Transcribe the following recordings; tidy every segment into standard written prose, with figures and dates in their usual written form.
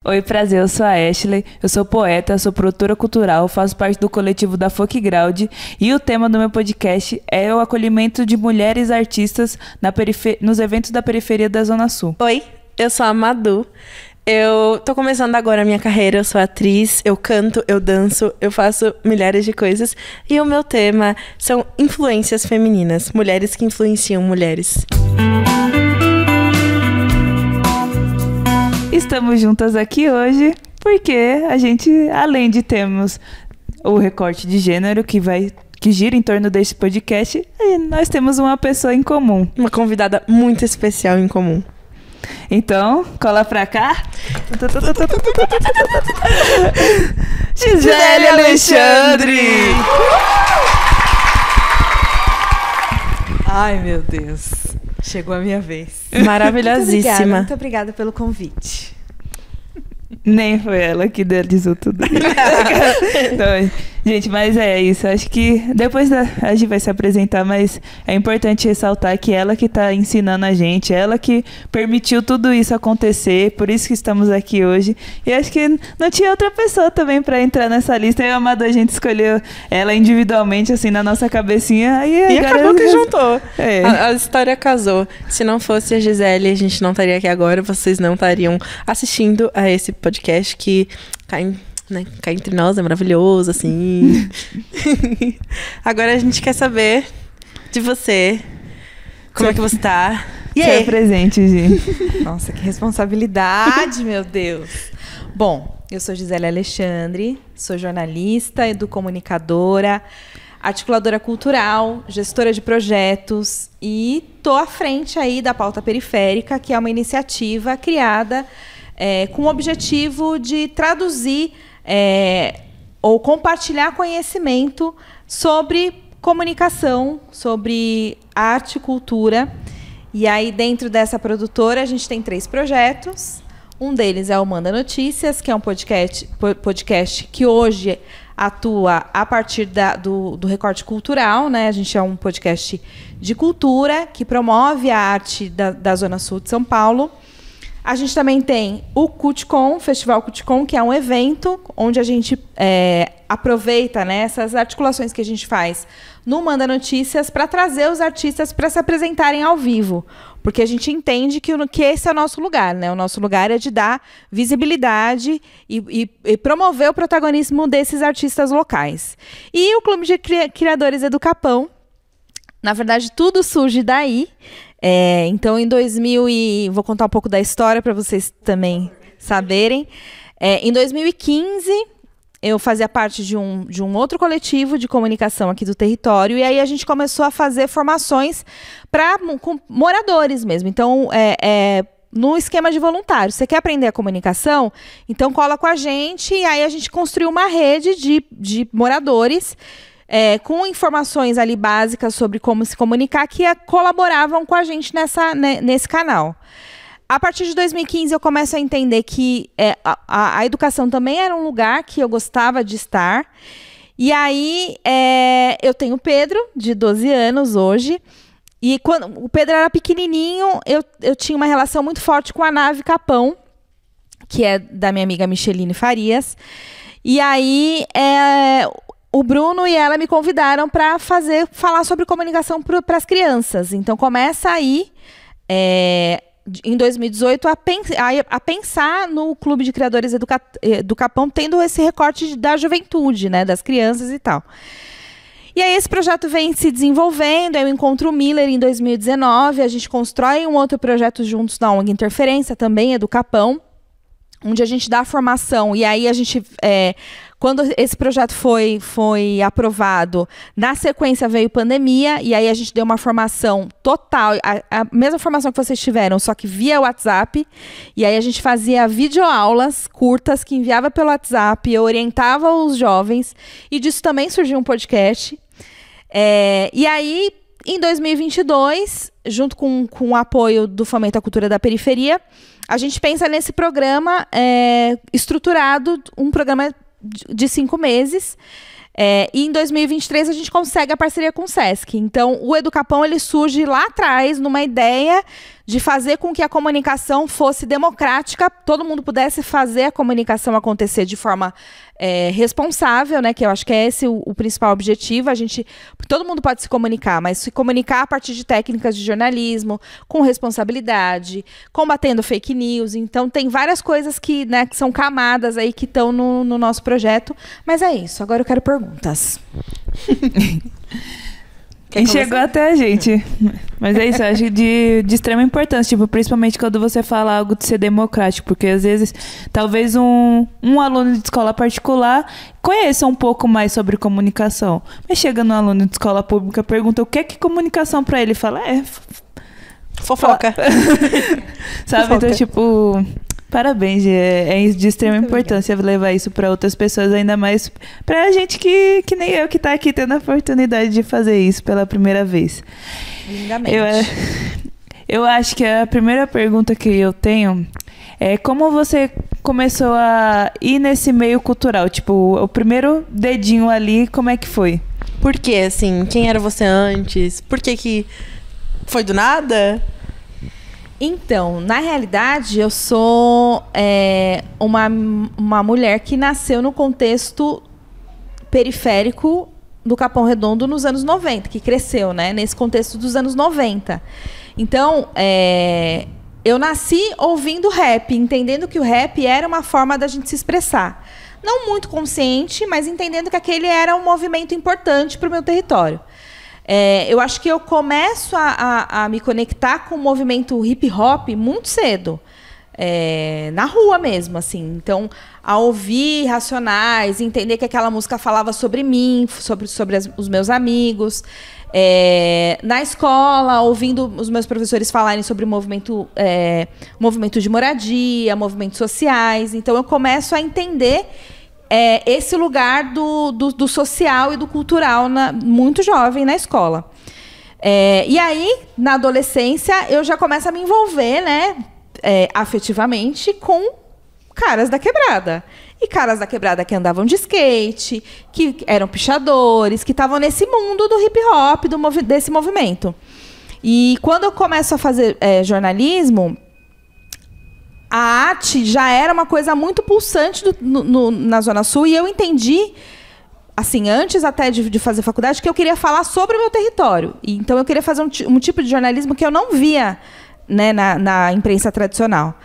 Oi, prazer, eu sou a Ashley, eu sou poeta, sou produtora cultural, faço parte do coletivo da Folk Ground e o tema do meu podcast é o acolhimento de mulheres artistas nos eventos da periferia da Zona Sul. Oi, eu sou a Madu, eu tô começando agora a minha carreira, eu sou atriz, eu canto, eu danço, eu faço milhares de coisas e o meu tema são influências femininas, mulheres que influenciam mulheres. Estamos juntas aqui hoje porque a gente, além de termos o recorte de gênero que gira em torno desse podcast, nós temos uma pessoa em comum. Uma convidada muito especial em comum. Então, cola pra cá. Gisele Alexandre! Ai, meu Deus. Chegou a minha vez. Maravilhosíssima. Muito obrigada pelo convite. Nem foi ela que idealizou tudo isso. Então, gente, mas é isso. Acho que depois a gente vai se apresentar, mas é importante ressaltar que ela que está ensinando a gente, ela que permitiu tudo isso acontecer, por isso que estamos aqui hoje. E acho que não tinha outra pessoa também para entrar nessa lista. Eu e a Amado, a gente escolheu ela individualmente, assim, na nossa cabecinha. E acabou que juntou. É. A história casou. Se não fosse a Gisele, a gente não estaria aqui agora, vocês não estariam assistindo a esse podcast que cai entre nós, é maravilhoso, assim. Agora a gente quer saber de você. Como é que você tá? E aí? Presente, gente. Nossa, que responsabilidade, meu Deus. Bom, eu sou Gisele Alexandre, sou jornalista, educomunicadora, articuladora cultural, gestora de projetos e tô à frente aí da Pauta Periférica, que é uma iniciativa criada com o objetivo de traduzir ou compartilhar conhecimento sobre comunicação, sobre arte e cultura. E aí, dentro dessa produtora, a gente tem 3 projetos. Um deles é o Manda Notícias, que é um podcast que hoje atua a partir do recorte cultural, né? A gente é um podcast de cultura que promove a arte da Zona Sul de São Paulo. A gente também tem o CUTCOM, Festival CUTCOM, que é um evento onde a gente aproveita, né, essas articulações que a gente faz no Manda Notícias para trazer os artistas para se apresentarem ao vivo. Porque a gente entende que esse é o nosso lugar, né? O nosso lugar é de dar visibilidade e promover o protagonismo desses artistas locais. E o Clube de Criadores Educapão, na verdade, tudo surge daí. Então, em 2000 vou contar um pouco da história para vocês também saberem. Em 2015, eu fazia parte de um outro coletivo de comunicação aqui do território, e aí a gente começou a fazer formações com moradores mesmo. Então, no esquema de voluntário. Você quer aprender a comunicação? Então, cola com a gente, e aí a gente construiu uma rede de moradores com informações ali básicas sobre como se comunicar, que colaboravam com a gente nesse canal. A partir de 2015, eu começo a entender que a educação também era um lugar que eu gostava de estar. E aí, eu tenho o Pedro, de 12 anos hoje. E quando o Pedro era pequenininho, eu tinha uma relação muito forte com a Nave Capão, que é da minha amiga Micheline Farias. E aí, o Bruno e ela me convidaram para falar sobre comunicação para as crianças. Então, começa aí, em 2018, a pensar no Clube de Criadores Educapão, tendo esse recorte da juventude, né, das crianças e tal. E aí esse projeto vem se desenvolvendo, eu encontro o Miller em 2019, a gente constrói um outro projeto juntos na ONG Interferência, também Educapão, onde a gente dá formação, e aí a gente, quando esse projeto foi aprovado, na sequência veio pandemia, e aí a gente deu uma formação total, a mesma formação que vocês tiveram, só que via WhatsApp, e aí a gente fazia videoaulas curtas que enviava pelo WhatsApp, eu orientava os jovens, e disso também surgiu um podcast. E aí, em 2022, junto com o apoio do Fomento à Cultura da Periferia, a gente pensa nesse programa estruturado, um programa de 5 meses, E em 2023 a gente consegue a parceria com o Sesc. Então, o Educapão ele surge lá atrás numa ideia de fazer com que a comunicação fosse democrática, todo mundo pudesse fazer a comunicação acontecer de forma responsável, né? Que eu acho que é esse o principal objetivo. Todo mundo pode se comunicar, mas se comunicar a partir de técnicas de jornalismo, com responsabilidade, combatendo fake news. Então, tem várias coisas que, né, que são camadas aí que estão no nosso projeto. Mas é isso. Agora eu quero perguntas. E chegou até a gente. Mas é isso, eu acho de extrema importância, tipo, principalmente quando você fala algo de ser democrático, porque às vezes, talvez um aluno de escola particular conheça um pouco mais sobre comunicação, mas chega no aluno de escola pública, pergunta o que é comunicação pra ele, fala, fofoca. Sabe, Fofoca. Então, tipo... Parabéns, é de extrema importância levar isso para outras pessoas, ainda mais pra gente que nem eu, que tá aqui tendo a oportunidade de fazer isso pela primeira vez. Lindamente. Eu acho que a primeira pergunta que eu tenho é como você começou a ir nesse meio cultural? Tipo, o primeiro dedinho ali, como é que foi? Por quê, assim? Quem era você antes? Por que foi do nada? Então, na realidade, eu sou uma mulher que nasceu no contexto periférico do Capão Redondo nos anos 90, que cresceu, né, nesse contexto dos anos 90. Então, eu nasci ouvindo rap, entendendo que o rap era uma forma da gente se expressar. Não muito consciente, mas entendendo que aquele era um movimento importante para o meu território. Eu acho que eu começo a me conectar com o movimento hip hop muito cedo, na rua mesmo, assim. Então, a ouvir Racionais, entender que aquela música falava sobre mim, sobre os meus amigos. Na escola, ouvindo os meus professores falarem sobre movimento de moradia, movimentos sociais. Então, eu começo a entender esse lugar do social e do cultural muito jovem na escola. E aí, na adolescência, eu já começo a me envolver, né, afetivamente com caras da quebrada. E caras da quebrada que andavam de skate, que eram pichadores, que estavam nesse mundo do hip hop, desse movimento. E quando eu começo a fazer jornalismo, a arte já era uma coisa muito pulsante na Zona Sul, e eu entendi, assim, antes até de fazer faculdade, que eu queria falar sobre o meu território. E, então, eu queria fazer um tipo de jornalismo que eu não via, né, na imprensa tradicional.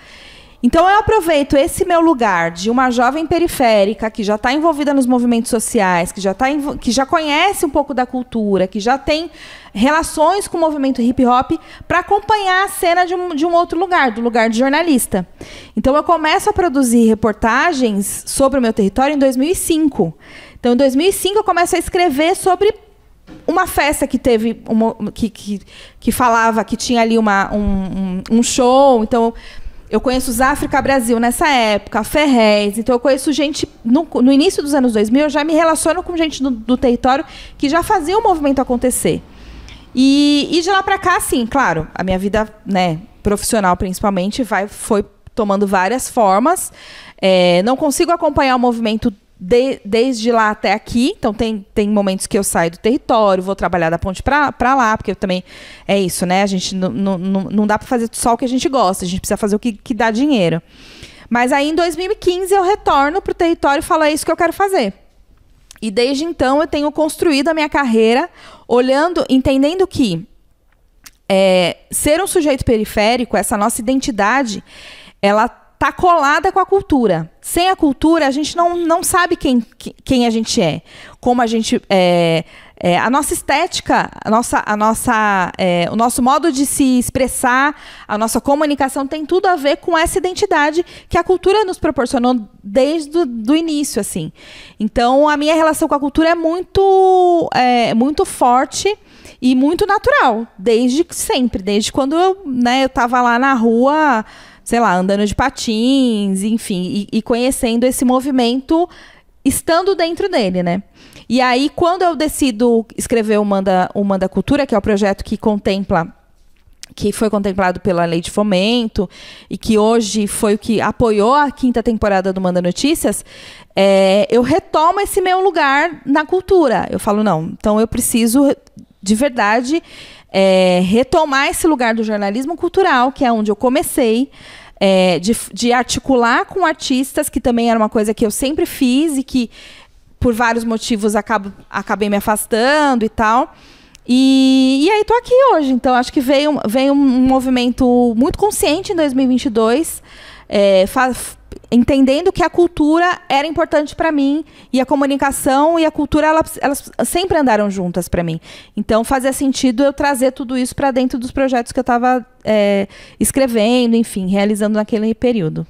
Então, eu aproveito esse meu lugar de uma jovem periférica que já está envolvida nos movimentos sociais, que já conhece um pouco da cultura, que já tem relações com o movimento hip hop, para acompanhar a cena de um outro lugar, do lugar de jornalista. Então, eu começo a produzir reportagens sobre o meu território em 2005. Então, em 2005, eu começo a escrever sobre uma festa que teve, que falava que tinha ali um show. Então, eu conheço os África Brasil nessa época, Ferrez. Então, eu conheço gente... No início dos anos 2000, eu já me relaciono com gente do território que já fazia o movimento acontecer. E de lá para cá, sim, claro, a minha vida, né, profissional, principalmente, foi tomando várias formas. Não consigo acompanhar o movimento desde lá até aqui. Então, tem momentos que eu saio do território, vou trabalhar da ponte para lá, porque também é isso, né? A gente não dá para fazer só o que a gente gosta, a gente precisa fazer o que dá dinheiro. Mas aí, em 2015, eu retorno para o território e falo, é isso que eu quero fazer. E desde então, eu tenho construído a minha carreira entendendo que ser um sujeito periférico, essa nossa identidade, ela está colada com a cultura. Sem a cultura, a gente não sabe quem a gente é. Como a gente... a nossa estética, o nosso modo de se expressar, a nossa comunicação tem tudo a ver com essa identidade que a cultura nos proporcionou desde o início, assim. Então, a minha relação com a cultura é muito forte e muito natural, desde sempre. Desde quando eu estava lá na rua, sei lá, andando de patins, enfim, e conhecendo esse movimento, estando dentro dele, né? E aí, quando eu decido escrever o Manda Cultura, que é o projeto que contempla que foi contemplado pela Lei de Fomento e que hoje foi o que apoiou a 5ª temporada do Manda Notícias, eu retomo esse meu lugar na cultura. Eu falo, não, então eu preciso, de verdade, retomar esse lugar do jornalismo cultural, que é onde eu comecei, de articular com artistas, que também era uma coisa que eu sempre fiz e que, por vários motivos, acabei me afastando e tal. E aí tô aqui hoje. Então acho que veio um movimento muito consciente em 2022, entendendo que a cultura era importante para mim e a comunicação e a cultura elas sempre andaram juntas para mim. Então fazia sentido eu trazer tudo isso para dentro dos projetos que eu estava escrevendo, enfim, realizando naquele período.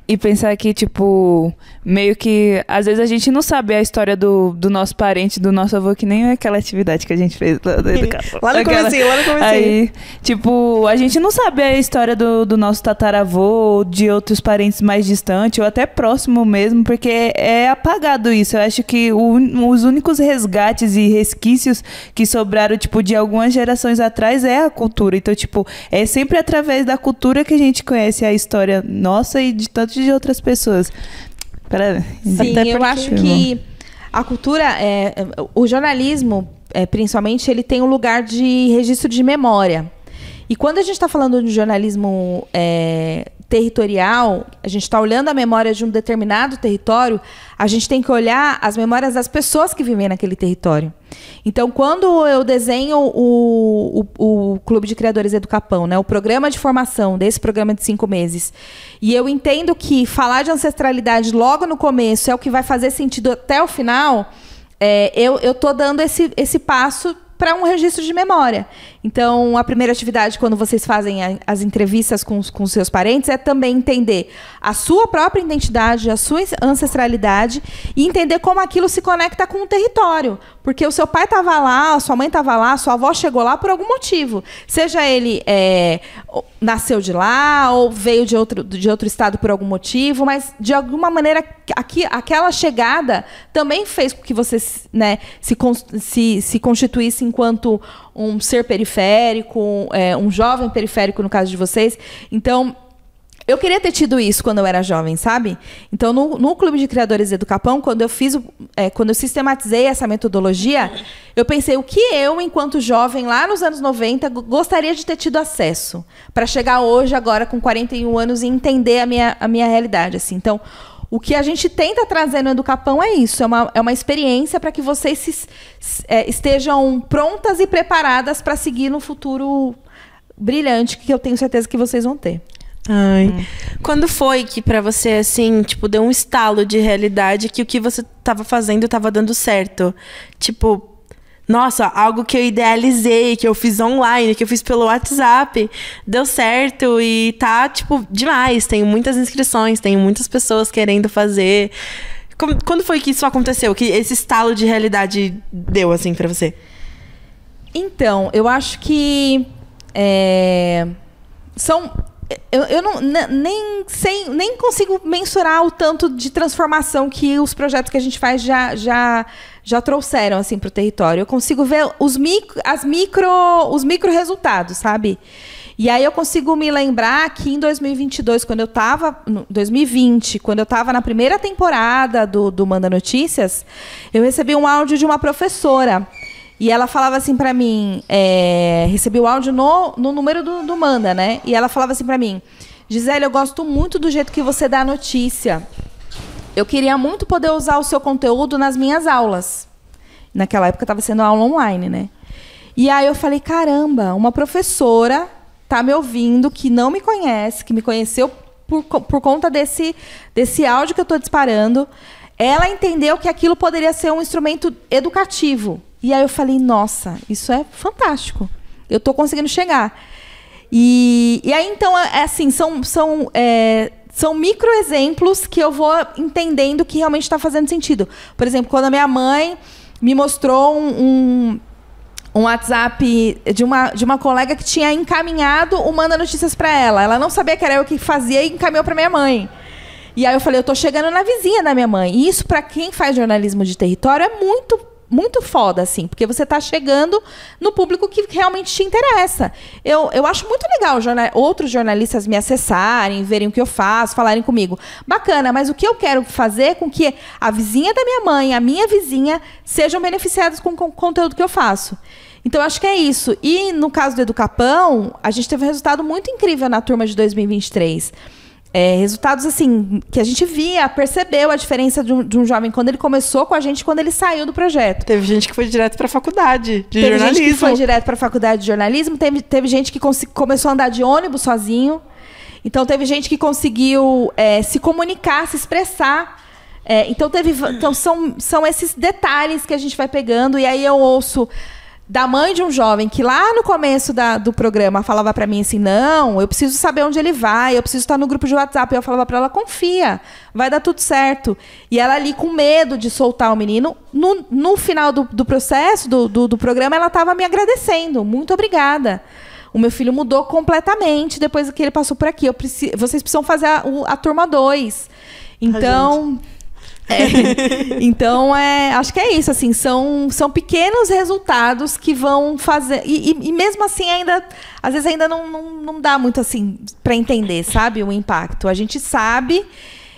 E pensar que, tipo, meio que às vezes a gente não sabe a história do nosso parente, do nosso avô, que nem é aquela atividade que a gente fez lá da educação. Lá no comecinho. Aí, tipo, a gente não sabe a história do nosso tataravô, de outros parentes mais distantes, ou até próximo mesmo, porque é apagado isso. Eu acho que os únicos resgates e resquícios que sobraram, tipo, de algumas gerações atrás é a cultura. Então, tipo, é sempre através da cultura que a gente conhece a história nossa e de tanto de outras pessoas. Sim, eu acho que a cultura, o jornalismo, principalmente, ele tem um lugar de registro de memória. E quando a gente está falando de jornalismo territorial, a gente está olhando a memória de um determinado território, a gente tem que olhar as memórias das pessoas que vivem naquele território. Então, quando eu desenho o Clube de Criadores Educapão, né, o programa de formação desse programa de 5 meses, e eu entendo que falar de ancestralidade logo no começo é o que vai fazer sentido até o final, eu estou dando esse passo para um registro de memória. Então, a primeira atividade, quando vocês fazem as entrevistas com os seus parentes, é também entender a sua própria identidade, a sua ancestralidade e entender como aquilo se conecta com o território. Porque o seu pai estava lá, a sua mãe estava lá, a sua avó chegou lá por algum motivo. Seja ele nasceu de lá ou veio de outro estado por algum motivo, mas, de alguma maneira, aquela chegada também fez com que você, né, se constituísse enquanto um ser periférico, um jovem periférico, no caso de vocês. Então, eu queria ter tido isso quando eu era jovem, sabe? Então, no Clube de Criadores Educapão, quando eu sistematizei essa metodologia, eu pensei o que eu, enquanto jovem, lá nos anos 90, gostaria de ter tido acesso para chegar hoje, agora, com 41 anos, e entender a minha realidade, assim. Então, o que a gente tenta trazer no Educapão é isso, é uma experiência para que vocês estejam prontas e preparadas para seguir no futuro brilhante, que eu tenho certeza que vocês vão ter. Ai. Quando foi que pra você, assim, tipo, deu um estalo de realidade que o que você tava fazendo tava dando certo? Tipo, nossa, algo que eu idealizei, que eu fiz online, que eu fiz pelo WhatsApp, deu certo e tá, tipo, demais. Tenho muitas inscrições, tenho muitas pessoas querendo fazer. Quando foi que isso aconteceu? Que esse estalo de realidade deu, assim, pra você? Então, eu acho que eu nem consigo mensurar o tanto de transformação que os projetos que a gente faz já trouxeram, assim, para o território. Eu consigo ver os micro resultados, sabe? E aí eu consigo me lembrar que em 2022, 2020, quando eu estava na primeira temporada do Manda Notícias, eu recebi um áudio de uma professora. E ela falava assim pra mim, recebi o áudio no número do Manda, né? E ela falava assim pra mim, Gisele, eu gosto muito do jeito que você dá a notícia. Eu queria muito poder usar o seu conteúdo nas minhas aulas. Naquela época estava sendo aula online, né? E aí eu falei, caramba, uma professora tá me ouvindo, que não me conhece, que me conheceu por conta desse áudio que eu tô disparando. Ela entendeu que aquilo poderia ser um instrumento educativo. E aí eu falei, nossa, isso é fantástico. Eu estou conseguindo chegar. E aí, então, assim, são microexemplos que eu vou entendendo que realmente está fazendo sentido. Por exemplo, quando a minha mãe me mostrou um WhatsApp de uma colega que tinha encaminhado o Manda Notícias para ela. Ela não sabia que era eu que fazia e encaminhou para minha mãe. E aí eu falei, eu estou chegando na vizinha da minha mãe. E isso, para quem faz jornalismo de território, é muito muito foda, assim, porque você tá chegando no público que realmente te interessa. Eu acho muito legal outros jornalistas me acessarem, verem o que eu faço, falarem comigo. Bacana, mas o que eu quero fazer é com que a vizinha da minha mãe, a minha vizinha, sejam beneficiadas com o conteúdo que eu faço. Então, eu acho que é isso. E no caso do Educapão, a gente teve um resultado muito incrível na turma de 2023. Resultados assim que a gente percebeu a diferença de um jovem quando ele começou com a gente, quando ele saiu do projeto. Teve gente que foi direto para a faculdade de jornalismo. Teve gente que foi direto para a faculdade de jornalismo. Teve gente que começou a andar de ônibus sozinho. Então teve gente que conseguiu se comunicar, se expressar. Então são esses detalhes que a gente vai pegando. E aí eu ouço da mãe de um jovem que lá no começo do programa falava pra mim assim, não, eu preciso saber onde ele vai, eu preciso estar no grupo de WhatsApp. E eu falava pra ela, confia, vai dar tudo certo. E ela ali com medo de soltar o menino, no final do processo, do programa, ela estava me agradecendo. Muito obrigada. O meu filho mudou completamente depois que ele passou por aqui. Vocês precisam fazer a turma 2. Então... Então, acho que é isso, assim, são pequenos resultados que vão fazer, e mesmo assim às vezes ainda não dá muito assim para entender, sabe, o impacto. A gente sabe,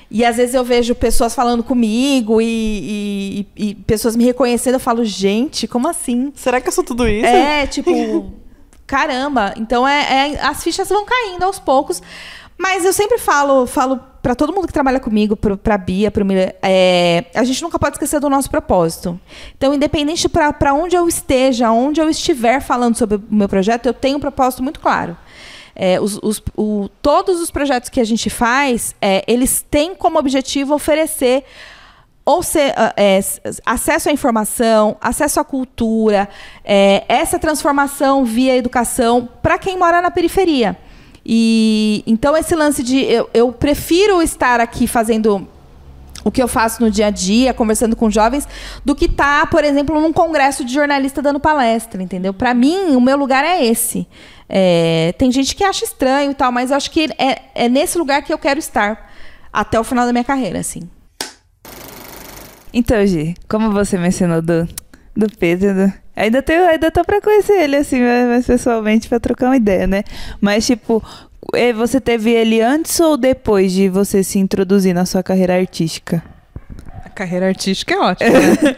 e às vezes eu vejo pessoas falando comigo e pessoas me reconhecendo, eu falo, gente, como assim? Será que eu sou tudo isso? Tipo, caramba. Então as fichas vão caindo aos poucos. Mas eu sempre falo para todo mundo que trabalha comigo, para a Bia, para o Miller, a gente nunca pode esquecer do nosso propósito. Então, independente para onde eu esteja, onde eu estiver falando sobre o meu projeto, eu tenho um propósito muito claro. Todos os projetos que a gente faz, eles têm como objetivo oferecer acesso à informação, acesso à cultura, essa transformação via educação para quem mora na periferia. E então esse lance de eu prefiro estar aqui fazendo o que eu faço no dia a dia, conversando com jovens, do que estar, por exemplo, num congresso de jornalista dando palestra, entendeu? Para mim, o meu lugar é esse. Tem gente que acha estranho e tal, mas eu acho que é nesse lugar que eu quero estar até o final da minha carreira, assim. Então, Gi, como você mencionou do Pedro, ainda tô pra conhecer ele, assim, mais pessoalmente, pra trocar uma ideia, né? Mas, tipo, você teve ele antes ou depois de você se introduzir na sua carreira artística? A carreira artística é ótima, né?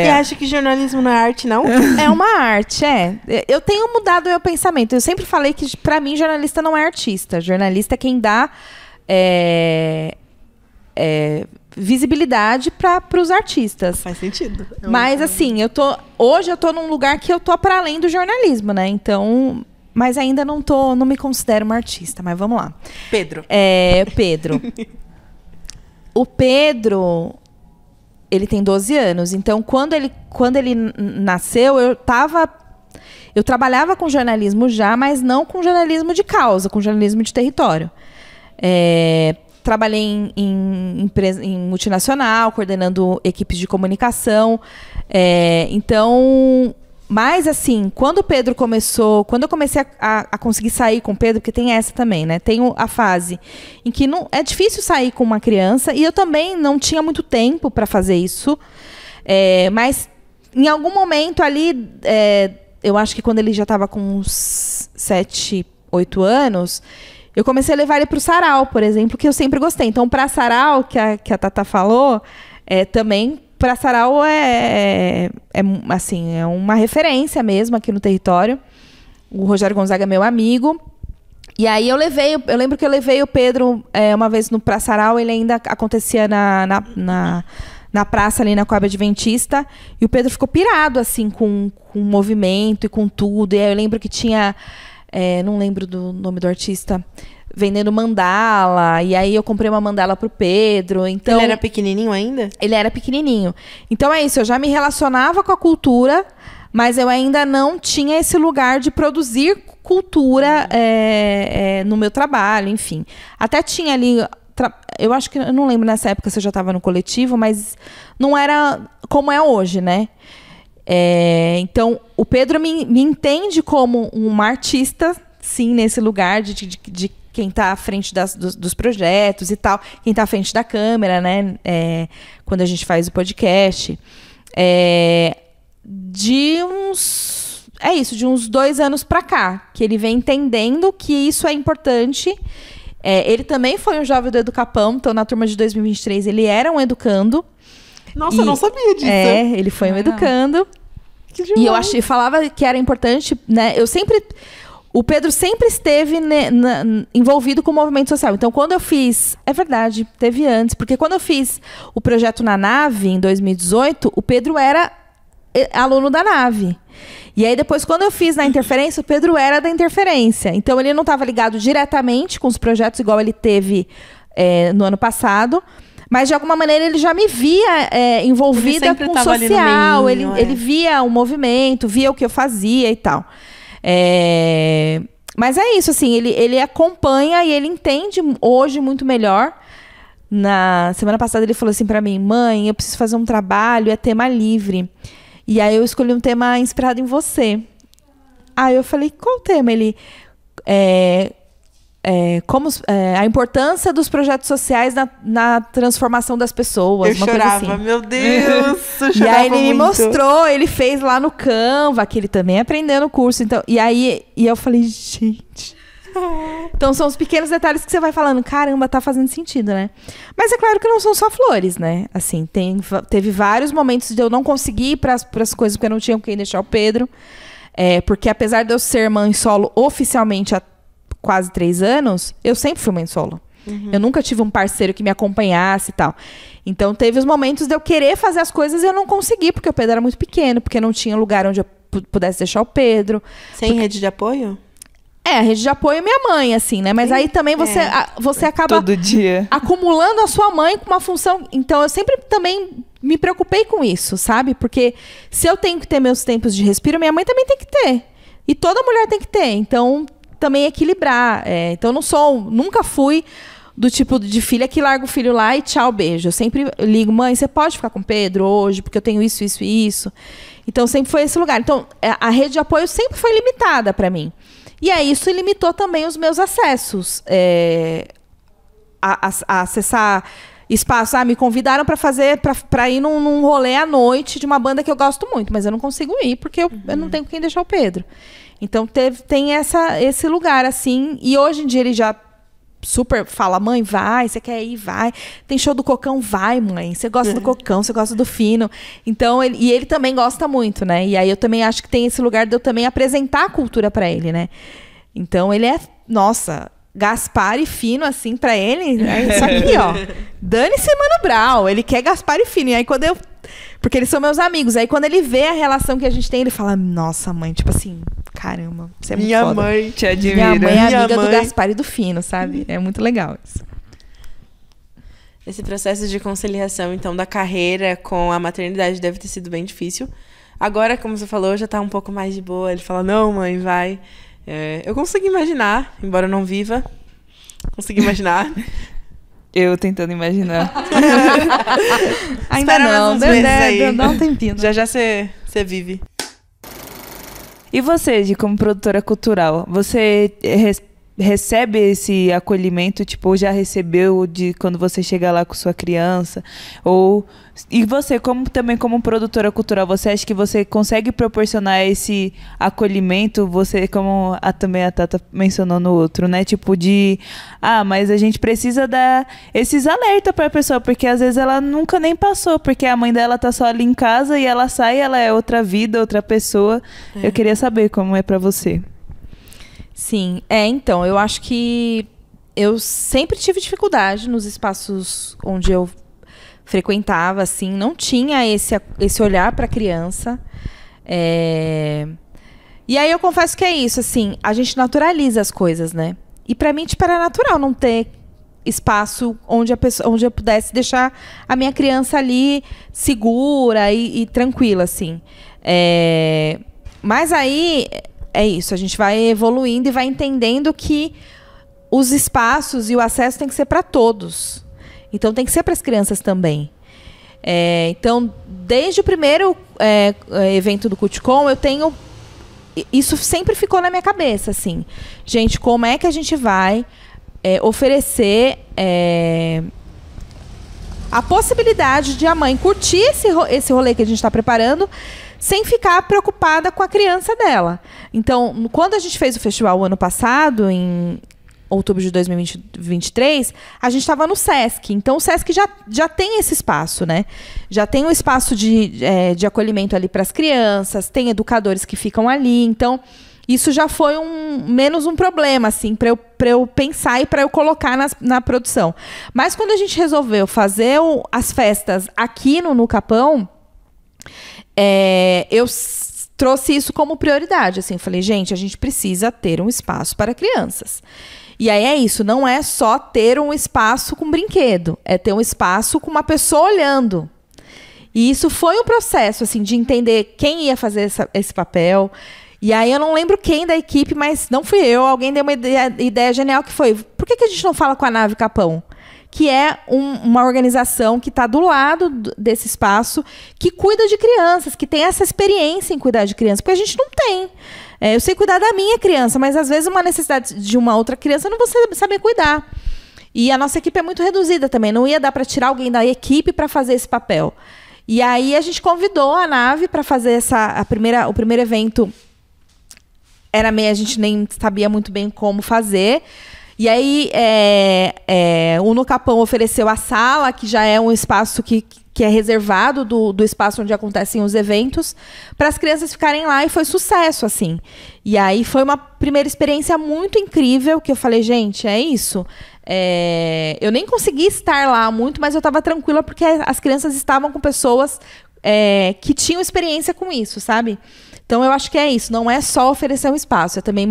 E acha que jornalismo não é arte, não? É uma arte, Eu tenho mudado o meu pensamento. Eu sempre falei que, pra mim, jornalista não é artista. Jornalista é quem dá... visibilidade para os artistas. Faz sentido. Mas assim, hoje eu tô num lugar que eu tô para além do jornalismo, né? Então, mas ainda não me considero uma artista, mas vamos lá. Pedro. Pedro. O Pedro, ele tem 12 anos, então quando ele nasceu, eu trabalhava com jornalismo já, mas não com jornalismo de causa, com jornalismo de território. Trabalhei em multinacional, coordenando equipes de comunicação. Então, mas assim, quando eu comecei a conseguir sair com o Pedro, porque tem essa também, né? Tem a fase em que é difícil sair com uma criança, e eu também não tinha muito tempo para fazer isso. Mas em algum momento ali, eu acho que quando ele já estava com uns 7, 8 anos... Eu comecei a levar ele para o sarau, por exemplo, que eu sempre gostei. Então, para sarau, que a Tata falou, também para sarau é uma referência mesmo aqui no território. O Rogério Gonzaga é meu amigo. E aí eu lembro que eu levei o Pedro uma vez no pra sarau, ele ainda acontecia na praça ali na Coab Adventista, e o Pedro ficou pirado assim com o movimento e com tudo. E aí eu lembro que tinha... não lembro do nome do artista, vendendo mandala, e aí eu comprei uma mandala pro Pedro. Então, ele era pequenininho ainda? Ele era pequenininho. Então é isso, eu já me relacionava com a cultura, mas eu ainda não tinha esse lugar de produzir cultura no meu trabalho, enfim. Até tinha ali... Eu acho que... Eu não lembro nessa época se eu já estava no coletivo, mas não era como é hoje, né? Então, o Pedro me entende como uma artista, sim, nesse lugar de quem está à frente dos projetos e tal, quem está à frente da câmera, né? Quando a gente faz o podcast. de uns 2 anos pra cá, que ele vem entendendo que isso é importante. Ele também foi um jovem do Educapão, então na turma de 2023 ele era um educando. Nossa, eu não sabia disso. Ele foi um educando. Que E falava que era importante, né? O Pedro sempre esteve envolvido com o movimento social. Então, quando eu fiz... É verdade, teve antes. Porque quando eu fiz o projeto na Nave, em 2018, o Pedro era aluno da Nave. E aí, depois, quando eu fiz na Interferência, o Pedro era da Interferência. Então, ele não estava ligado diretamente com os projetos, igual ele teve no ano passado. Mas, de alguma maneira, ele já me via envolvida com o social. Ele via o movimento, via o que eu fazia e tal. Mas é isso, assim, ele acompanha e ele entende hoje muito melhor. Na semana passada ele falou assim pra mim: mãe, eu preciso fazer um trabalho, é tema livre. E aí eu escolhi um tema inspirado em você. Aí eu falei: qual o tema? Ele... a importância dos projetos sociais na transformação das pessoas. Eu chorava, coisa assim. Meu Deus! E aí ele me mostrou, ele fez lá no Canva, que ele também aprendeu no curso. Então, e eu falei, gente... Então são os pequenos detalhes que você vai falando, caramba, tá fazendo sentido, né? Mas é claro que não são só flores, né? Assim, teve vários momentos de eu não conseguir ir pras coisas, porque eu não tinha com quem deixar o Pedro. Porque apesar de eu ser mãe solo oficialmente há quase 3 anos, eu sempre fui mãe solo. Uhum. Eu nunca tive um parceiro que me acompanhasse e tal. Então, teve os momentos de eu querer fazer as coisas e eu não consegui, porque o Pedro era muito pequeno, porque não tinha lugar onde eu pudesse deixar o Pedro. Sem rede de apoio? A rede de apoio é minha mãe, assim, né? Mas aí também você acaba todo dia acumulando a sua mãe com uma função. Então, eu sempre também me preocupei com isso, sabe? Porque se eu tenho que ter meus tempos de respiro, minha mãe também tem que ter. E toda mulher tem que ter. Então... também equilibrar. Então, nunca fui do tipo de filha que larga o filho lá e tchau, beijo. Eu sempre ligo: mãe, você pode ficar com o Pedro hoje, porque eu tenho isso, isso e isso. Então, sempre foi esse lugar. Então, a rede de apoio sempre foi limitada para mim. E aí, isso limitou também os meus acessos. A acessar espaço. Me convidaram para ir num rolê à noite de uma banda que eu gosto muito, mas eu não consigo ir, porque eu não tenho quem deixar o Pedro. Então, tem esse lugar, assim. E hoje em dia ele já super fala: mãe, vai, você quer ir, vai. Tem show do Cocão, vai, mãe. Você gosta do Cocão, você gosta do Fino. Então, ele também gosta muito, né? E aí eu também acho que tem esse lugar de eu também apresentar a cultura para ele, né? Então, ele nossa, Gaspar e Fino, assim, para ele. É isso aqui, ó. Dane-se Mano Brown. Ele quer Gaspar e Fino. E aí, quando eu... Porque eles são meus amigos. Aí, quando ele vê a relação que a gente tem, ele fala: nossa, mãe, tipo assim... Caramba, você é muito foda. Minha mãe te admira. Minha mãe é amiga do Gaspar e do Fino, sabe? É muito legal isso. Esse processo de conciliação, então, da carreira com a maternidade deve ter sido bem difícil. Agora, como você falou, já tá um pouco mais de boa. Ele fala: não, mãe, vai. Eu consigo imaginar, embora eu não viva. Consigo imaginar. Eu tentando imaginar. Ainda não, dá um tempinho. Já você vive. E você, como produtora cultural, você recebe esse acolhimento, tipo, já recebeu de quando você chega lá com sua criança? E você, também como produtora cultural, você acha que você consegue proporcionar esse acolhimento? Você, como também a Tata mencionou no outro, né? Tipo mas a gente precisa dar esses alertas para a pessoa, porque às vezes ela nunca nem passou, porque a mãe dela tá só ali em casa e ela sai, ela é outra vida, outra pessoa. Eu queria saber como é para você. Sim, então, eu acho que eu sempre tive dificuldade nos espaços onde eu frequentava, assim, não tinha esse olhar para a criança. E aí eu confesso que é isso, assim, a gente naturaliza as coisas, né? E para mim, tipo, era natural não ter espaço onde eu pudesse deixar a minha criança ali segura e tranquila, assim. Mas aí... é isso, a gente vai evoluindo e vai entendendo que os espaços e o acesso tem que ser para todos. Então, tem que ser para as crianças também. Então, desde o primeiro evento do Cuticom, eu tenho... Isso sempre ficou na minha cabeça, assim. Gente, como é que a gente vai oferecer a possibilidade de a mãe curtir esse rolê que a gente está preparando sem ficar preocupada com a criança dela. Então, quando a gente fez o festival ano passado, em outubro de 2023, a gente estava no Sesc. Então, o Sesc já tem esse espaço, né? Já tem um espaço de acolhimento ali para as crianças, tem educadores que ficam ali. Então, isso já foi menos um problema, assim, para eu pensar e para eu colocar na produção. Mas quando a gente resolveu fazer as festas aqui no Capão, eu trouxe isso como prioridade. Assim, falei, gente, a gente precisa ter um espaço para crianças. E aí é isso, não é só ter um espaço com brinquedo, é ter um espaço com uma pessoa olhando. E isso foi um processo, assim, de entender quem ia fazer esse papel. E aí eu não lembro quem da equipe, mas não fui eu. Alguém deu uma ideia genial que foi, por que a gente não fala com a Nave Capão? Que é uma organização que está do lado desse espaço, que cuida de crianças, que tem essa experiência em cuidar de crianças, porque a gente não tem. Eu sei cuidar da minha criança, mas às vezes uma necessidade de uma outra criança eu não vou saber cuidar. E a nossa equipe é muito reduzida também, não ia dar para tirar alguém da equipe para fazer esse papel. E aí a gente convidou a Nave para fazer o primeiro evento. A gente nem sabia muito bem como fazer. E aí o No Capão ofereceu a sala, que já é um espaço que é reservado do espaço onde acontecem os eventos, para as crianças ficarem lá, e foi sucesso, assim. E aí foi uma primeira experiência muito incrível, que eu falei, gente, é isso. Eu nem consegui estar lá muito, mas eu estava tranquila, porque as crianças estavam com pessoas que tinham experiência com isso, sabe? Então, eu acho que é isso. Não é só oferecer um espaço, é também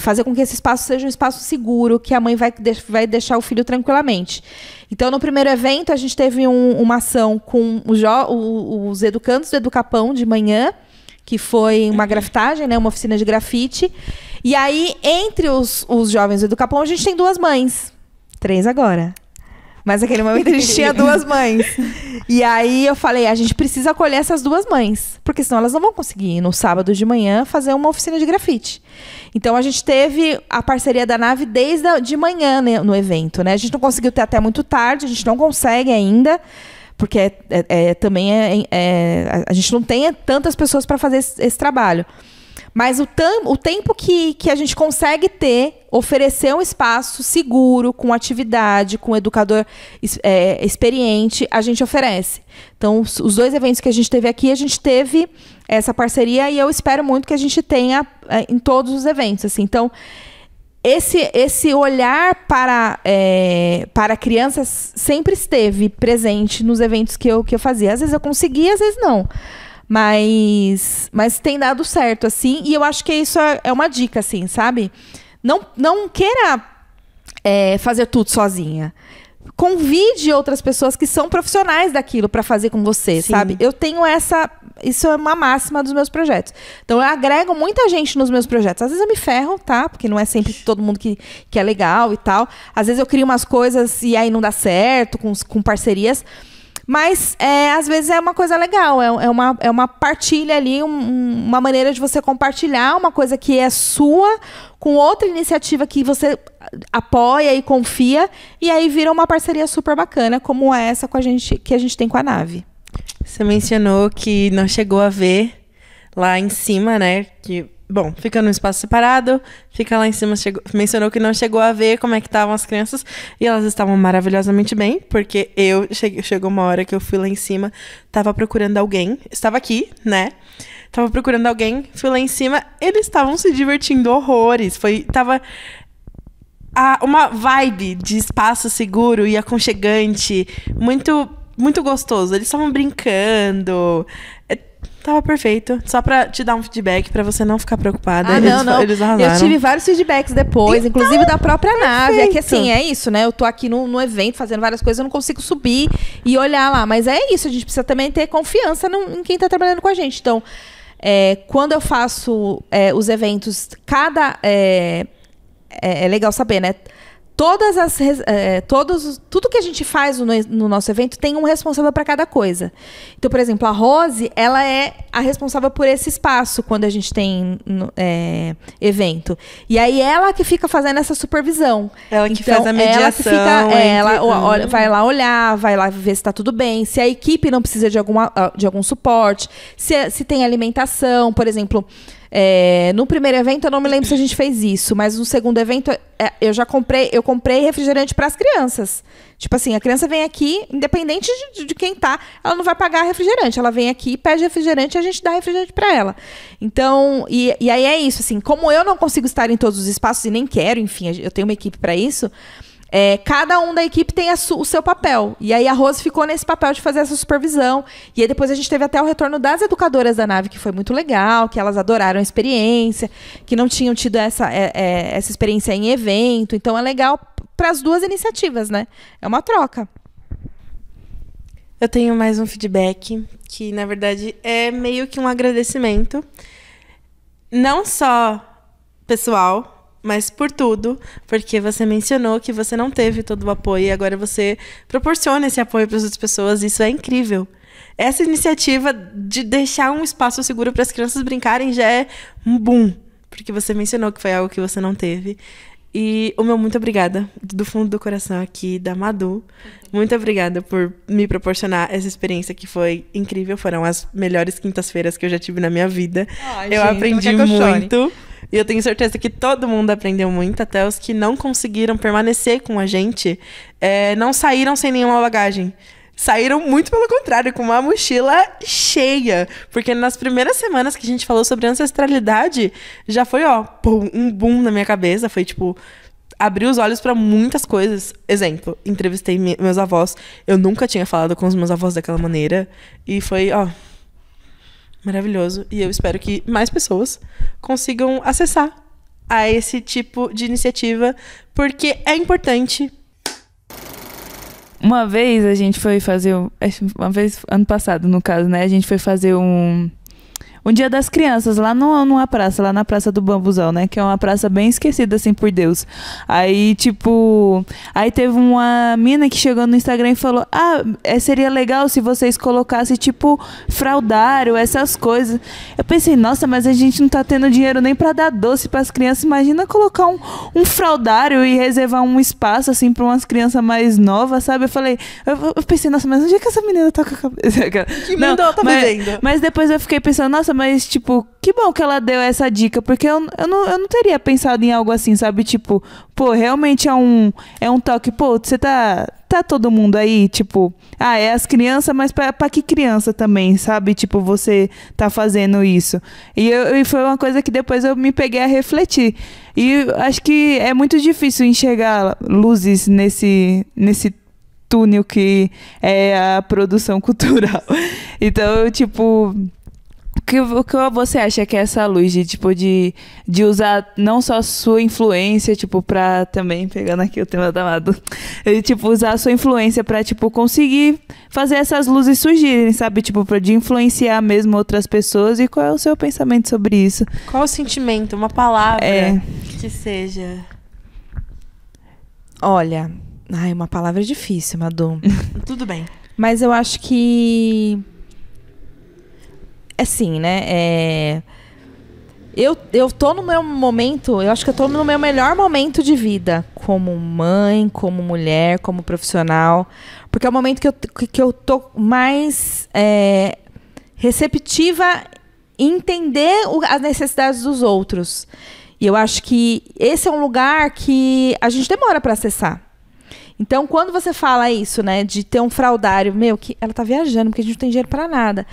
fazer com que esse espaço seja um espaço seguro, que a mãe vai deixar o filho tranquilamente. Então, no primeiro evento, a gente teve uma ação com os educandos do Educapão de manhã, que foi uma grafitagem, né, uma oficina de grafite. E aí, entre os jovens do Educapão, a gente tem 2 mães. 3 agora. Mas naquele momento a gente tinha 2 mães. E aí eu falei, a gente precisa acolher essas 2 mães, porque senão elas não vão conseguir, no sábado de manhã, fazer uma oficina de grafite. Então a gente teve a parceria da Nave desde de manhã, né, no evento, né? A gente não conseguiu ter até muito tarde, a gente não consegue ainda, porque a gente não tem tantas pessoas para fazer esse trabalho. Mas o tempo que a gente consegue oferecer um espaço seguro, com atividade, com educador experiente, a gente oferece. Então, os 2 eventos que a gente teve aqui, a gente teve essa parceria, e eu espero muito que a gente tenha em todos os eventos. Assim. Então, esse olhar para crianças sempre esteve presente nos eventos que eu fazia. Às vezes eu conseguia, às vezes não. Mas tem dado certo, assim, e eu acho que isso é uma dica, assim, sabe? Não queira fazer tudo sozinha. Convide outras pessoas que são profissionais daquilo para fazer com você, Sim. sabe? Eu tenho isso é uma máxima dos meus projetos. Então, eu agrego muita gente nos meus projetos. Às vezes eu me ferro, tá? Porque não é sempre todo mundo que é legal e tal. Às vezes eu crio umas coisas e aí não dá certo com parcerias. Mas, às vezes, é uma coisa legal. É uma partilha ali, uma maneira de você compartilhar uma coisa que é sua com outra iniciativa que você apoia e confia. E aí vira uma parceria super bacana, como essa que a gente tem com a Nave. Você mencionou que não chegou a ver lá em cima, né? Bom, fica num espaço separado, fica lá em cima, mencionou que não chegou a ver como é que estavam as crianças, e elas estavam maravilhosamente bem, porque chegou uma hora que eu fui lá em cima, tava procurando alguém, estava aqui, né? Tava procurando alguém, fui lá em cima, eles estavam se divertindo horrores, tava uma vibe de espaço seguro e aconchegante, muito, muito gostoso, eles estavam brincando. Tava perfeito. Só pra te dar um feedback, pra você não ficar preocupada. Não. Eles arrasaram. Eu tive vários feedbacks depois, então, inclusive da própria Nave. É que assim, é isso, né? Eu tô aqui no evento fazendo várias coisas, eu não consigo subir e olhar lá. Mas é isso, a gente precisa também ter confiança em quem tá trabalhando com a gente. Então, quando eu faço os eventos, é legal saber, né? tudo que a gente faz no nosso evento tem um responsável para cada coisa. Então, por exemplo, a Rose, ela é a responsável por esse espaço quando a gente tem evento. E aí ela que fica fazendo essa supervisão. Ela que faz a mediação. Ela vai lá olhar, vai lá ver se está tudo bem, se a equipe não precisa de algum suporte, se tem alimentação, por exemplo. No primeiro evento eu não me lembro se a gente fez isso, mas no segundo evento eu comprei refrigerante para as crianças. Tipo assim, a criança vem aqui, independente de quem tá, ela não vai pagar refrigerante, ela vem aqui, pede refrigerante e a gente dá refrigerante para ela. Então, e aí é isso, assim, como eu não consigo estar em todos os espaços e nem quero, enfim, eu tenho uma equipe para isso. Cada um da equipe tem o seu papel. E aí a Rose ficou nesse papel de fazer essa supervisão. E aí depois a gente teve até o retorno das educadoras da nave, que foi muito legal, que elas adoraram a experiência, que não tinham tido essa experiência em evento. Então é legal para as duas iniciativas, né? É uma troca. Eu tenho mais um feedback, que na verdade é meio que um agradecimento. Não só pessoal, mas por tudo, porque você mencionou que você não teve todo o apoio e agora você proporciona esse apoio para as outras pessoas. Isso é incrível. Essa iniciativa de deixar um espaço seguro para as crianças brincarem já é um boom, porque você mencionou que foi algo que você não teve. E o meu muito obrigada, do fundo do coração aqui, da Madu. Muito obrigada por me proporcionar essa experiência que foi incrível. Foram as melhores quintas-feiras que eu já tive na minha vida. Ai, eu gente, aprendi muito. E eu tenho certeza que todo mundo aprendeu muito, até os que não conseguiram permanecer com a gente, não saíram sem nenhuma bagagem. Saíram muito pelo contrário, com uma mochila cheia. Porque nas primeiras semanas que a gente falou sobre ancestralidade, já foi, um boom na minha cabeça. Foi, tipo, abrir os olhos para muitas coisas. Exemplo, entrevistei meus avós. Eu nunca tinha falado com os meus avós daquela maneira. E foi, maravilhoso. E eu espero que mais pessoas consigam acessar a esse tipo de iniciativa, porque é importante. Uma vez a gente foi fazer... ano passado, no caso, né? A gente foi fazer um Dia das Crianças, lá numa praça, lá na Praça do Bambuzal, né? Que é uma praça bem esquecida, assim, por Deus. Aí, tipo... Aí teve uma mina que chegou no Instagram e falou: seria legal se vocês colocassem, tipo, fraldário, essas coisas. Eu pensei, nossa, mas a gente não tá tendo dinheiro nem pra dar doce pras crianças. Imagina colocar um fraldário e reservar um espaço, assim, pra umas crianças mais novas, sabe? Eu pensei, nossa, mas onde é que essa menina tá com a cabeça? Que mundo ela tá vivendo? Mas depois eu fiquei pensando, nossa, mas, tipo, que bom que ela deu essa dica, porque eu não teria pensado em algo assim, sabe? Tipo, realmente é um toque, você tá todo mundo aí, tipo, é as crianças, mas pra que criança também, sabe? Tipo, você tá fazendo isso. E foi uma coisa que depois eu me peguei a refletir. E acho que é muito difícil enxergar luzes nesse túnel que é a produção cultural. Então, tipo... O que você acha que é essa luz de usar não só a sua influência, tipo, pra também, pegando aqui o tema da Madu, tipo, usar a sua influência pra, tipo, conseguir fazer essas luzes surgirem, sabe? Tipo, de influenciar mesmo outras pessoas. E qual é o seu pensamento sobre isso? Qual o sentimento? Uma palavra que seja... Olha, uma palavra difícil, Madu. Tudo bem. Mas eu acho que... Assim, né? Eu tô no meu momento, eu acho que eu tô no meu melhor momento de vida, como mãe, como mulher, como profissional, porque é o momento que eu tô mais receptiva em entender as necessidades dos outros. E eu acho que esse é um lugar que a gente demora para acessar. Então, quando você fala isso, né, de ter um fraldário, que ela tá viajando, porque a gente não tem dinheiro para nada.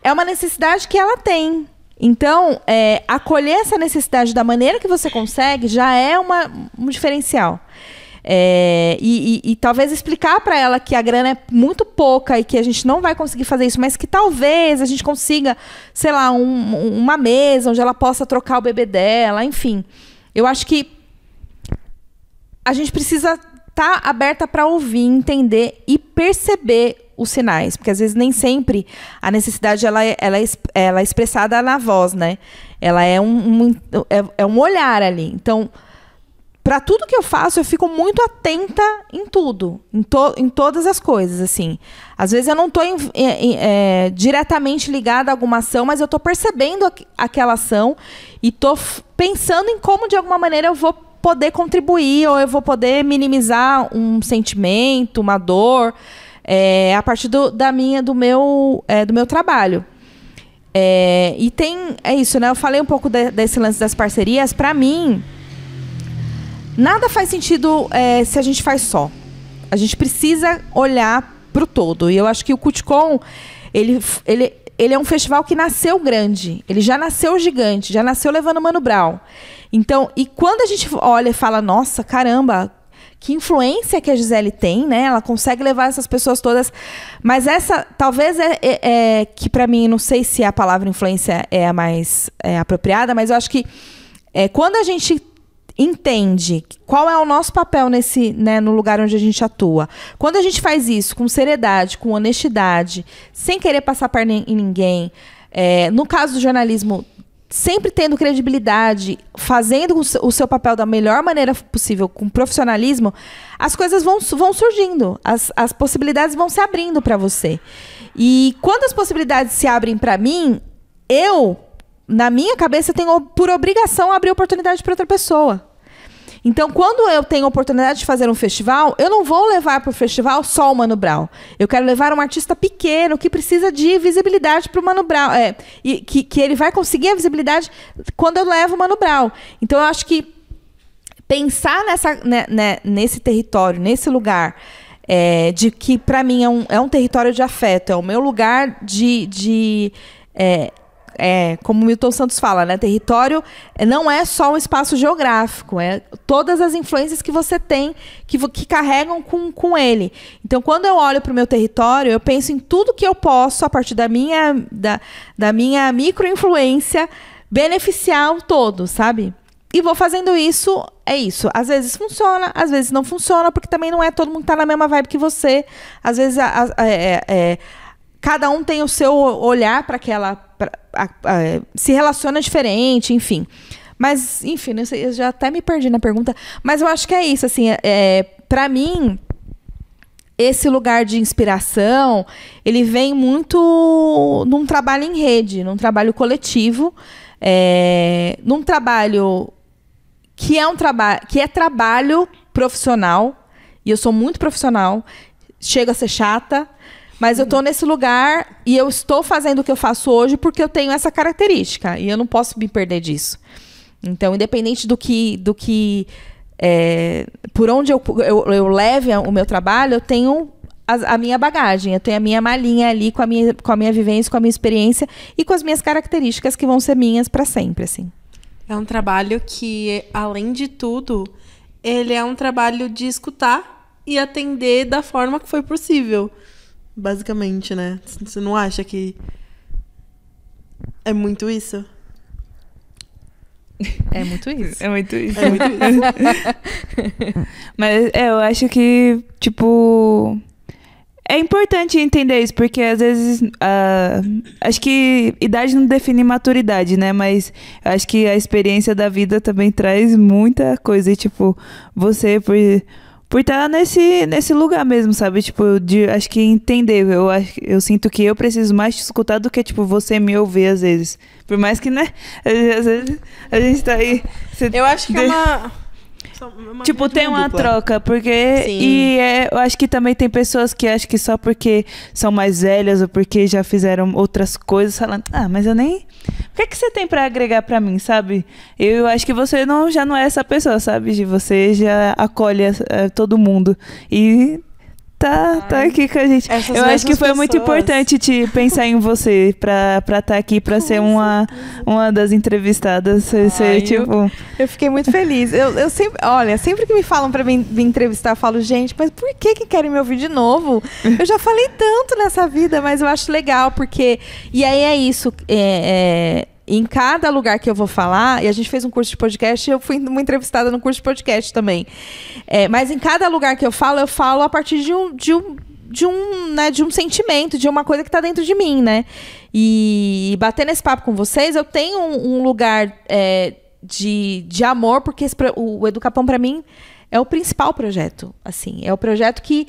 É uma necessidade que ela tem. Então, acolher essa necessidade da maneira que você consegue já é um diferencial. E talvez explicar para ela que a grana é muito pouca e que a gente não vai conseguir fazer isso, mas que talvez a gente consiga, sei lá, uma mesa onde ela possa trocar o bebê dela, enfim. Eu acho que a gente precisa estar aberta para ouvir, entender e perceber os sinais, porque às vezes nem sempre a necessidade ela é expressada na voz, né? Ela é um olhar ali. Então, para tudo que eu faço, eu fico muito atenta em tudo, em todas as coisas, assim. Às vezes eu não estou diretamente ligada a alguma ação, mas eu estou percebendo aquela ação e estou pensando em como, de alguma maneira, eu vou poder contribuir ou eu vou poder minimizar um sentimento, uma dor, a partir do meu trabalho. E é isso, né? Eu falei um pouco desse lance das parcerias. Para mim, nada faz sentido se a gente faz só. A gente precisa olhar para o todo. E eu acho que o CultCon, ele é um festival que nasceu grande. Ele já nasceu gigante, já nasceu levando Mano Brown. Então, e quando a gente olha e fala, nossa, caramba, que influência que a Gisele tem, né? Ela consegue levar essas pessoas todas. Mas essa, talvez, que para mim, não sei se a palavra influência é a mais apropriada, mas eu acho que quando a gente entende qual é o nosso papel no lugar onde a gente atua, quando a gente faz isso com seriedade, com honestidade, sem querer passar perna em ninguém, no caso do jornalismo, sempre tendo credibilidade, fazendo o seu papel da melhor maneira possível, com profissionalismo, as coisas vão surgindo, as possibilidades vão se abrindo para você. E quando as possibilidades se abrem para mim, na minha cabeça, tenho por obrigação abrir oportunidade para outra pessoa. Então, quando eu tenho a oportunidade de fazer um festival, eu não vou levar para o festival só o Mano Brown. Eu quero levar um artista pequeno que precisa de visibilidade para o Mano Brown. E que ele vai conseguir a visibilidade quando eu levo o Mano Brown. Então, eu acho que pensar nesse território, nesse lugar, de que, para mim, é um território de afeto, é o meu lugar como o Milton Santos fala, né? Território não é só um espaço geográfico, é todas as influências que você tem que carregam com ele. Então, quando eu olho para o meu território, eu penso em tudo que eu posso, a partir da minha micro-influência, beneficiar o todo, sabe? E vou fazendo isso, isso. Às vezes funciona, às vezes não funciona, porque também não é todo mundo que está na mesma vibe que você. Às vezes cada um tem o seu olhar para aquela... se relaciona diferente, enfim. Mas, enfim, eu já até me perdi na pergunta. Mas eu acho que é isso, assim, para mim, esse lugar de inspiração, ele vem muito num trabalho em rede, num trabalho coletivo, num trabalho que é trabalho profissional, e eu sou muito profissional, chego a ser chata, mas eu estou nesse lugar e eu estou fazendo o que eu faço hoje porque eu tenho essa característica e eu não posso me perder disso. Então, independente do que por onde eu leve o meu trabalho, eu tenho a minha bagagem, eu tenho a minha malinha ali com a minha vivência, com a minha experiência e com as minhas características que vão ser minhas para sempre, assim. É um trabalho que, além de tudo, ele é um trabalho de escutar e atender da forma que foi possível. Basicamente, né? Você não acha que é muito isso? É muito isso. É muito isso. É muito isso. Mas eu acho que, tipo... É importante entender isso, porque às vezes... acho que idade não define maturidade, né? Mas acho que a experiência da vida também traz muita coisa. E, tipo, você... Por estar nesse lugar mesmo, sabe? Tipo, acho que entender. Eu sinto que eu preciso mais te escutar do que, tipo, você me ouvir às vezes. Por mais que, né? Às vezes a gente tá aí... Eu acho que é uma tipo, tem uma dupla troca, porque... Sim. E eu acho que também tem pessoas que acham que só porque são mais velhas ou porque já fizeram outras coisas, falando, mas eu nem... O que você tem pra agregar pra mim, sabe? Eu acho que você já não é essa pessoa, sabe? Você já acolhe todo mundo. E tá aqui com a gente. Eu acho que foi muito importante pensar em você pra estar aqui, pra ser uma das entrevistadas. Eu fiquei muito feliz. Eu sempre que me falam pra vir entrevistar, eu falo, gente, mas por que querem me ouvir de novo? Eu já falei tanto nessa vida, mas eu acho legal, porque... E aí é isso, em cada lugar que eu vou falar, e a gente fez um curso de podcast, eu fui uma entrevistada no curso de podcast também. Mas em cada lugar que eu falo a partir de um sentimento, de uma coisa que está dentro de mim, né? E bater nesse papo com vocês, eu tenho um lugar de amor, porque o Educapão, para mim, é o principal projeto. Assim, é o projeto que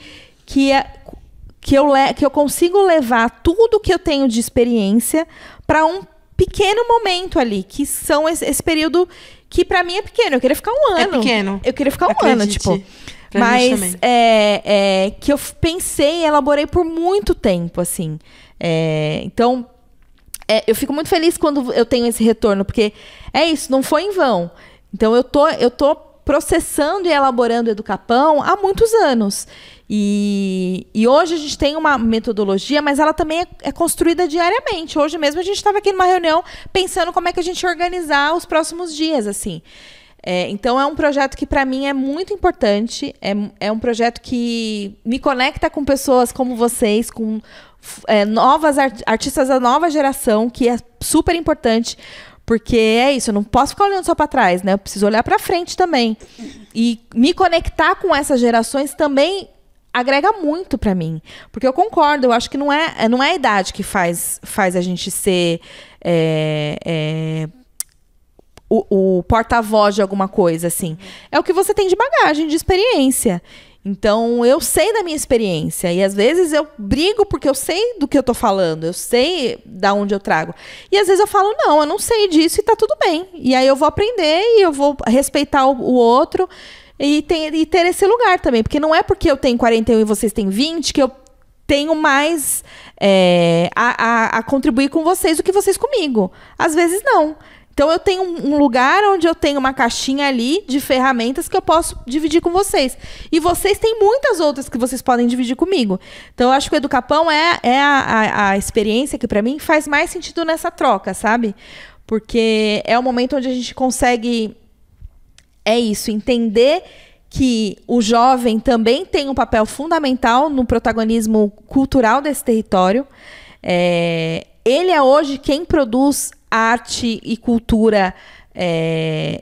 eu consigo levar tudo que eu tenho de experiência para um pequeno momento ali, que são esse período que para mim é pequeno. Eu queria ficar um ano. É pequeno. Eu queria ficar um ano, tipo. Mas que eu pensei e elaborei por muito tempo, assim. Então, eu fico muito feliz quando eu tenho esse retorno, porque é isso, não foi em vão. Então, eu tô processando e elaborando o Educapão há muitos anos. E hoje a gente tem uma metodologia, mas ela também é construída diariamente. Hoje mesmo a gente estava aqui numa reunião pensando como é que a gente ia organizar os próximos dias, assim. Então é um projeto que para mim é muito importante, é um projeto que me conecta com pessoas como vocês, com novas artistas da nova geração, que é super importante, porque é isso, eu não posso ficar olhando só para trás, né? Eu preciso olhar para frente também. E me conectar com essas gerações também agrega muito para mim, porque eu concordo, eu acho que não é a idade que faz a gente ser o porta-voz de alguma coisa, assim. É o que você tem de bagagem, de experiência. Então, eu sei da minha experiência. E, às vezes, eu brigo porque eu sei do que eu tô falando. Eu sei da onde eu trago. E, às vezes, eu falo, não, eu não sei disso e tá tudo bem. E aí, eu vou aprender e eu vou respeitar o outro e ter esse lugar também. Porque não é porque eu tenho 41 e vocês têm 20 que eu tenho mais a contribuir com vocês do que vocês comigo. Às vezes, não. Então, eu tenho um lugar onde eu tenho uma caixinha ali de ferramentas que eu posso dividir com vocês. E vocês têm muitas outras que vocês podem dividir comigo. Então, eu acho que o Educapão é a experiência que, para mim, faz mais sentido nessa troca, sabe? Porque é o momento onde a gente consegue, entender que o jovem também tem um papel fundamental no protagonismo cultural desse território. Ele é hoje quem produz arte e cultura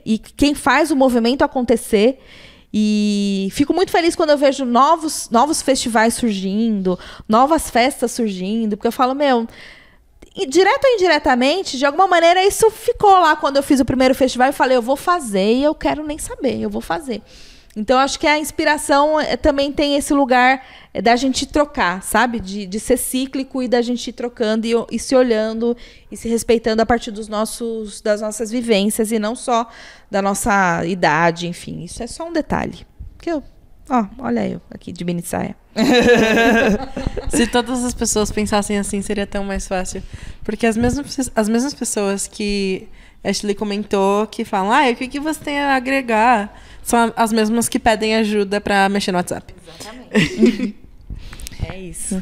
e quem faz o movimento acontecer. E fico muito feliz quando eu vejo novos festivais surgindo, novas festas surgindo, porque eu falo, direto ou indiretamente, de alguma maneira, isso ficou lá quando eu fiz o primeiro festival e falei, eu vou fazer e eu quero nem saber, eu vou fazer. Então, acho que a inspiração também tem esse lugar da gente trocar, sabe? De ser cíclico e da gente ir trocando e se olhando e se respeitando a partir das nossas vivências e não só da nossa idade, enfim. Isso é só um detalhe. Porque olha eu aqui de mini saia. Se todas as pessoas pensassem assim, seria tão mais fácil. Porque as mesmas pessoas que Ashley comentou, que falam, o que você tem a agregar? São as mesmas que pedem ajuda pra mexer no WhatsApp. Exatamente. É isso.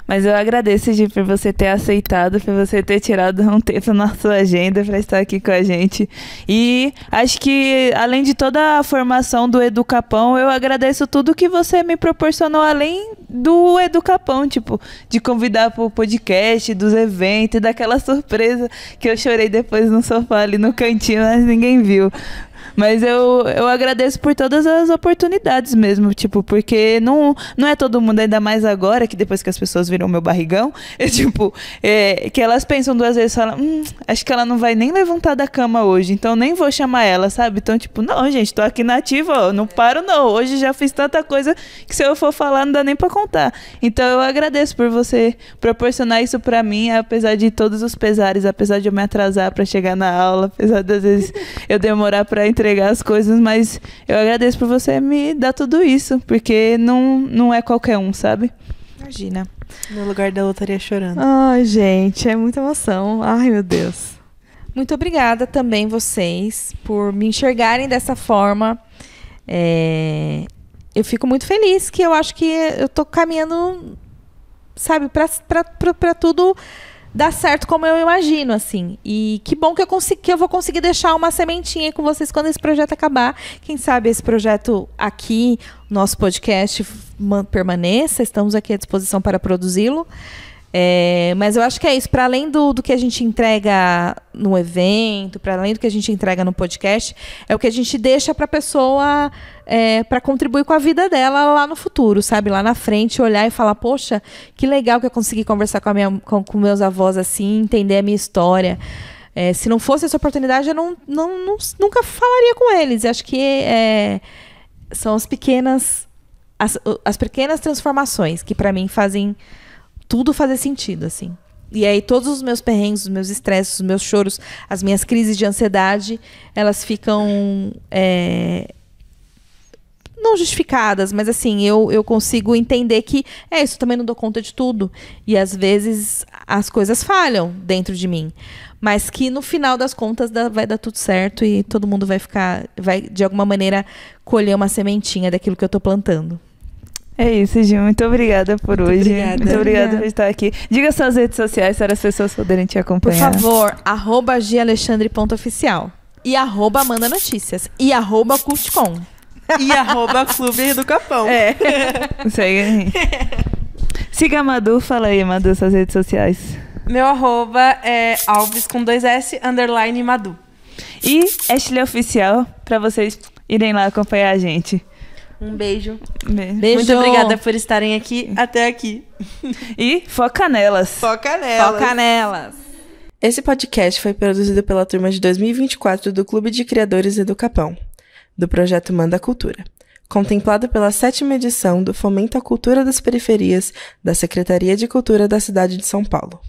Mas eu agradeço, Gi, por você ter aceitado, por você ter tirado um tempo na sua agenda para estar aqui com a gente. E acho que, além de toda a formação do Educapão, eu agradeço tudo que você me proporcionou, além do Educapão, tipo, de convidar para o podcast, dos eventos, daquela surpresa que eu chorei depois no sofá ali no cantinho, mas ninguém viu. Mas eu agradeço por todas as oportunidades mesmo, tipo, porque não é todo mundo, ainda mais agora, que depois que as pessoas viram meu barrigão, que elas pensam duas vezes, falam, acho que ela não vai nem levantar da cama hoje, então nem vou chamar ela, sabe? Então, tipo, não, gente, tô aqui na ativa, não paro não, hoje já fiz tanta coisa que se eu for falar não dá nem pra contar. Então eu agradeço por você proporcionar isso pra mim, apesar de todos os pesares, apesar de eu me atrasar pra chegar na aula, apesar das vezes eu demorar pra entregar as coisas, mas eu agradeço por você me dar tudo isso, porque não é qualquer um, sabe? Imagina. No lugar dela eu estaria chorando. Ai, gente, é muita emoção. Ai, meu Deus. Muito obrigada também vocês por me enxergarem dessa forma. Eu fico muito feliz, que eu acho que eu tô caminhando, sabe, pra tudo dar certo como eu imagino, assim. E que bom que eu vou conseguir deixar uma sementinha com vocês quando esse projeto acabar. Quem sabe esse projeto aqui, nosso podcast, permaneça. Estamos aqui à disposição para produzi-lo. Mas eu acho que é isso. Para além do que a gente entrega no evento, para além do que a gente entrega no podcast, é o que a gente deixa para a pessoa para contribuir com a vida dela lá no futuro, sabe? Lá na frente, olhar e falar, poxa, que legal que eu consegui conversar com meus avós assim, entender a minha história. Se não fosse essa oportunidade, eu nunca falaria com eles. Acho que são as pequenas transformações que, para mim, fazem tudo fazer sentido, assim. E aí, todos os meus perrengues, os meus estresses, os meus choros, as minhas crises de ansiedade, elas ficam... não justificadas, mas assim, eu consigo entender que isso, eu também não dou conta de tudo. E às vezes as coisas falham dentro de mim. Mas que no final das contas vai dar tudo certo e todo mundo vai de alguma maneira colher uma sementinha daquilo que eu tô plantando. É isso, Gil. Muito obrigada por hoje. Obrigada. Muito obrigada por estar aqui. Diga suas redes sociais para as pessoas poderem te acompanhar. Por favor, @galexandre.oficial e @mandanotícias e @cultcom. E @Clube do Capão. Segue aí. Siga a Madu. Fala aí, Madu, suas redes sociais. Meu @, é Alves com 2S, _ Madu. E Ashley Oficial, para vocês irem lá acompanhar a gente. Um beijo. Beijo. Muito obrigada por estarem aqui até aqui. E foca nelas. Foca nelas. Foca nelas. Esse podcast foi produzido pela turma de 2024 do Clube de Criadores do Capão, do projeto Manda Cultura, contemplado pela 7ª edição do Fomento à Cultura das Periferias da Secretaria de Cultura da cidade de São Paulo.